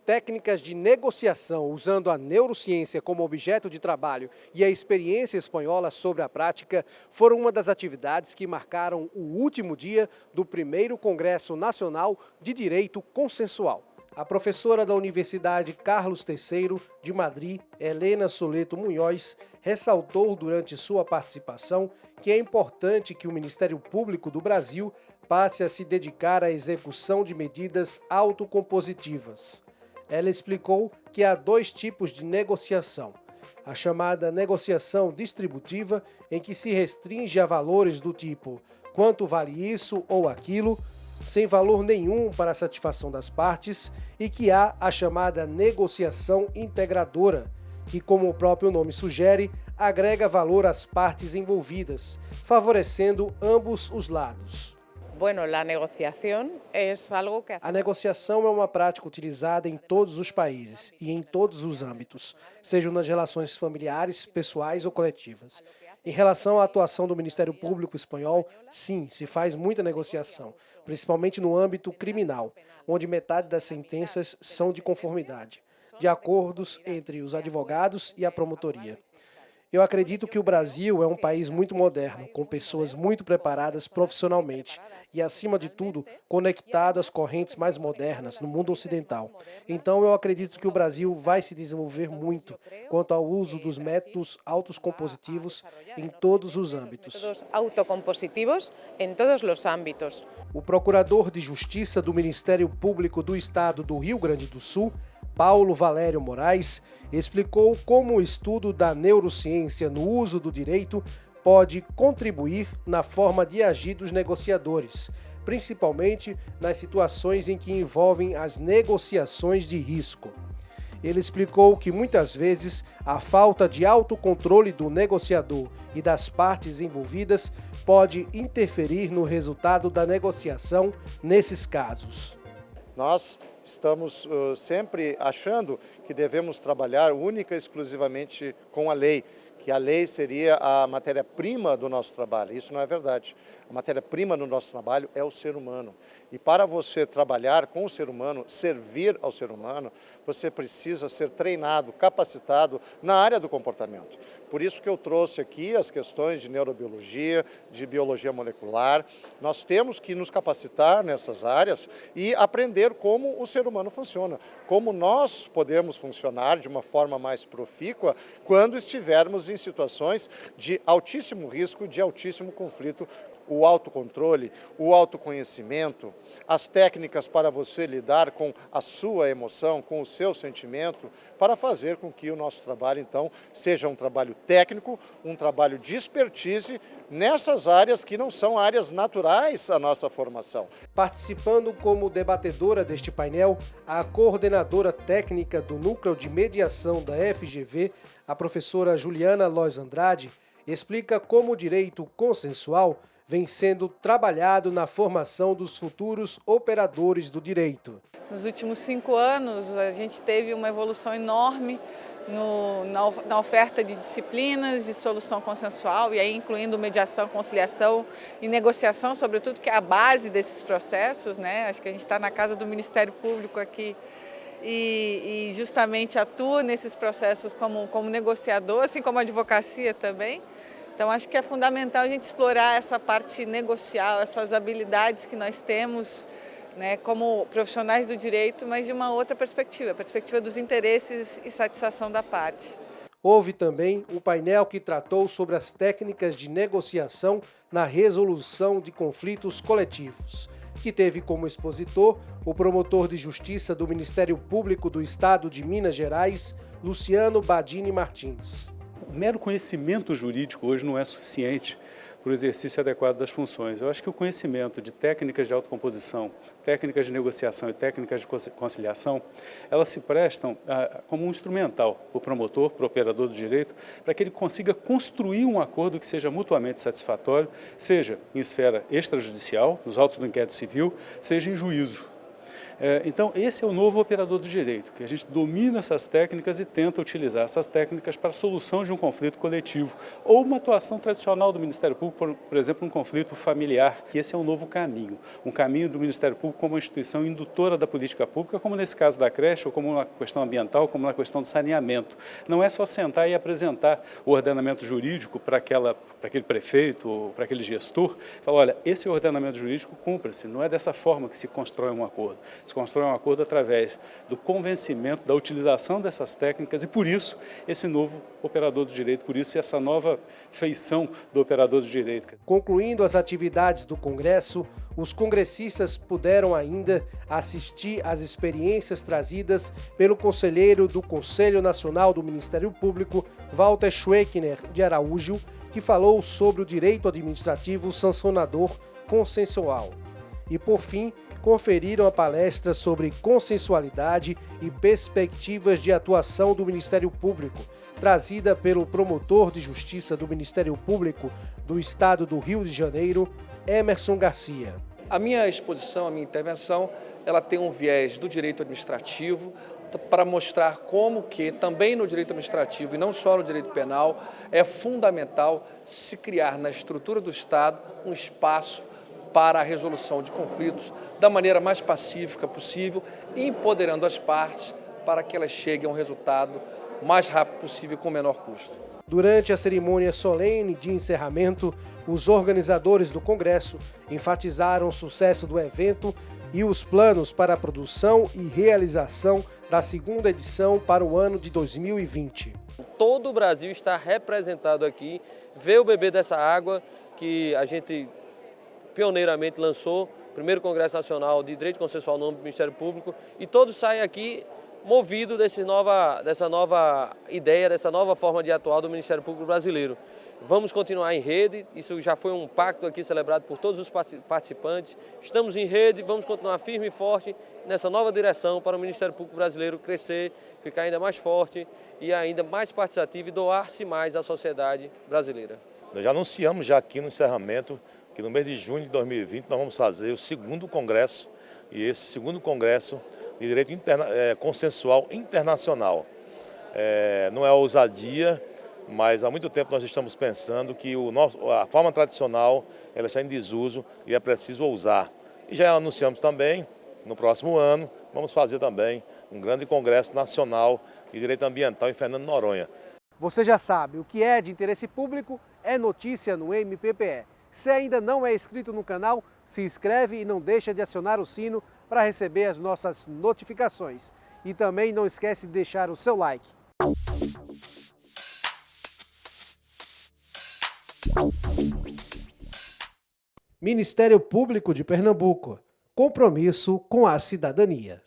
Técnicas de negociação usando a neurociência como objeto de trabalho e a experiência espanhola sobre a prática foram uma das atividades que marcaram o último dia do primeiro Congresso Nacional de Direito Consensual. A professora da Universidade Carlos III de Madrid, Helena Soleto Munhoz, ressaltou durante sua participação que é importante que o Ministério Público do Brasil passe a se dedicar à execução de medidas autocompositivas. Ela explicou que há dois tipos de negociação. A chamada negociação distributiva, em que se restringe a valores do tipo quanto vale isso ou aquilo, sem valor nenhum para a satisfação das partes, e que há a chamada negociação integradora, que, como o próprio nome sugere, agrega valor às partes envolvidas, favorecendo ambos os lados. A negociação é uma prática utilizada em todos os países e em todos os âmbitos, sejam nas relações familiares, pessoais ou coletivas. Em relação à atuação do Ministério Público espanhol, sim, se faz muita negociação, principalmente no âmbito criminal, onde metade das sentenças são de conformidade, de acordos entre os advogados e a promotoria. Eu acredito que o Brasil é um país muito moderno, com pessoas muito preparadas profissionalmente e, acima de tudo, conectado às correntes mais modernas no mundo ocidental. Então, eu acredito que o Brasil vai se desenvolver muito quanto ao uso dos métodos autocompositivos em todos os âmbitos. O Procurador de Justiça do Ministério Público do Estado do Rio Grande do Sul, Paulo Valério Moraes, explicou como o estudo da neurociência no uso do direito pode contribuir na forma de agir dos negociadores, principalmente nas situações em que envolvem as negociações de risco. Ele explicou que muitas vezes a falta de autocontrole do negociador e das partes envolvidas pode interferir no resultado da negociação nesses casos. Nós estamos sempre achando que devemos trabalhar única e exclusivamente com a lei, que a lei seria a matéria-prima do nosso trabalho. Isso não é verdade. A matéria-prima do nosso trabalho é o ser humano. E para você trabalhar com o ser humano, servir ao ser humano, você precisa ser treinado, capacitado na área do comportamento. Por isso que eu trouxe aqui as questões de neurobiologia, de biologia molecular. Nós temos que nos capacitar nessas áreas e aprender como o ser humano funciona, como nós podemos funcionar de uma forma mais profícua quando estivermos em situações de altíssimo risco, de altíssimo conflito. O autocontrole, o autoconhecimento, as técnicas para você lidar com a sua emoção, com o seu sentimento, para fazer com que o nosso trabalho, então, seja um trabalho técnico, um trabalho de expertise nessas áreas que não são áreas naturais à nossa formação. Participando como debatedora deste painel, a coordenadora técnica do Núcleo de Mediação da FGV, a professora Juliana Lois Andrade, explica como o direito consensual vem sendo trabalhado na formação dos futuros operadores do direito. Nos últimos 5 anos, a gente teve uma evolução enorme na oferta de disciplinas de solução consensual, e aí incluindo mediação, conciliação e negociação, sobretudo, que é a base desses processos, né? Acho que a gente está na casa do Ministério Público aqui e justamente atua nesses processos como negociador, assim como a advocacia também. Então, acho que é fundamental a gente explorar essa parte negocial, essas habilidades que nós temos, né, como profissionais do direito, mas de uma outra perspectiva, a perspectiva dos interesses e satisfação da parte. Houve também o painel que tratou sobre as técnicas de negociação na resolução de conflitos coletivos, que teve como expositor o promotor de justiça do Ministério Público do Estado de Minas Gerais, Luciano Badini Martins. O mero conhecimento jurídico hoje não é suficiente para o exercício adequado das funções. Eu acho que o conhecimento de técnicas de autocomposição, técnicas de negociação e técnicas de conciliação, elas se prestam como um instrumental para o promotor, para o operador do direito, para que ele consiga construir um acordo que seja mutuamente satisfatório, seja em esfera extrajudicial, nos autos do inquérito civil, seja em juízo. Então, esse é o novo operador do direito, que a gente domina essas técnicas e tenta utilizar essas técnicas para a solução de um conflito coletivo ou uma atuação tradicional do Ministério Público, por exemplo, um conflito familiar. E esse é um novo caminho, um caminho do Ministério Público como uma instituição indutora da política pública, como nesse caso da creche, ou como na questão ambiental, como na questão do saneamento. Não é só sentar e apresentar o ordenamento jurídico para aquele prefeito ou para aquele gestor, falar, olha, esse ordenamento jurídico cumpra-se, não é dessa forma que se constrói um acordo. Se constrói um acordo através do convencimento, da utilização dessas técnicas e, por isso, esse novo operador do direito, por isso, essa nova feição do operador do direito. Concluindo as atividades do Congresso, os congressistas puderam ainda assistir às experiências trazidas pelo conselheiro do Conselho Nacional do Ministério Público, Walter Schweckner de Araújo, que falou sobre o direito administrativo sancionador consensual. E, por fim, conferiram a palestra sobre consensualidade e perspectivas de atuação do Ministério Público, trazida pelo promotor de justiça do Ministério Público do Estado do Rio de Janeiro, Emerson Garcia. A minha exposição, a minha intervenção, ela tem um viés do direito administrativo para mostrar como que também no direito administrativo e não só no direito penal é fundamental se criar na estrutura do Estado um espaço para a resolução de conflitos da maneira mais pacífica possível, empoderando as partes para que elas cheguem a um resultado mais rápido possível com o menor custo. Durante a cerimônia solene de encerramento, os organizadores do Congresso enfatizaram o sucesso do evento e os planos para a produção e realização da segunda edição para o ano de 2020. Todo o Brasil está representado aqui, vê o beber dessa água que a gente pioneiramente lançou, primeiro Congresso Nacional de Direito Consensual no âmbito do Ministério Público, e todos saem aqui movidos dessa nova ideia, dessa nova forma de atuar do Ministério Público brasileiro. Vamos continuar em rede, isso já foi um pacto aqui celebrado por todos os participantes. Estamos em rede, vamos continuar firme e forte nessa nova direção para o Ministério Público brasileiro crescer, ficar ainda mais forte e ainda mais participativo e doar-se mais à sociedade brasileira. Nós já anunciamos aqui no encerramento que no mês de junho de 2020 nós vamos fazer o segundo congresso, e esse segundo congresso de direito consensual internacional. Não é ousadia, mas há muito tempo nós estamos pensando que a forma tradicional ela está em desuso e é preciso ousar. E já anunciamos também, no próximo ano, vamos fazer também um grande congresso nacional de direito ambiental em Fernando de Noronha. Você já sabe, o que é de interesse público é notícia no MPPE. Se ainda não é inscrito no canal, se inscreve e não deixa de acionar o sino para receber as nossas notificações. E também não esquece de deixar o seu like. Ministério Público de Pernambuco. Compromisso com a cidadania.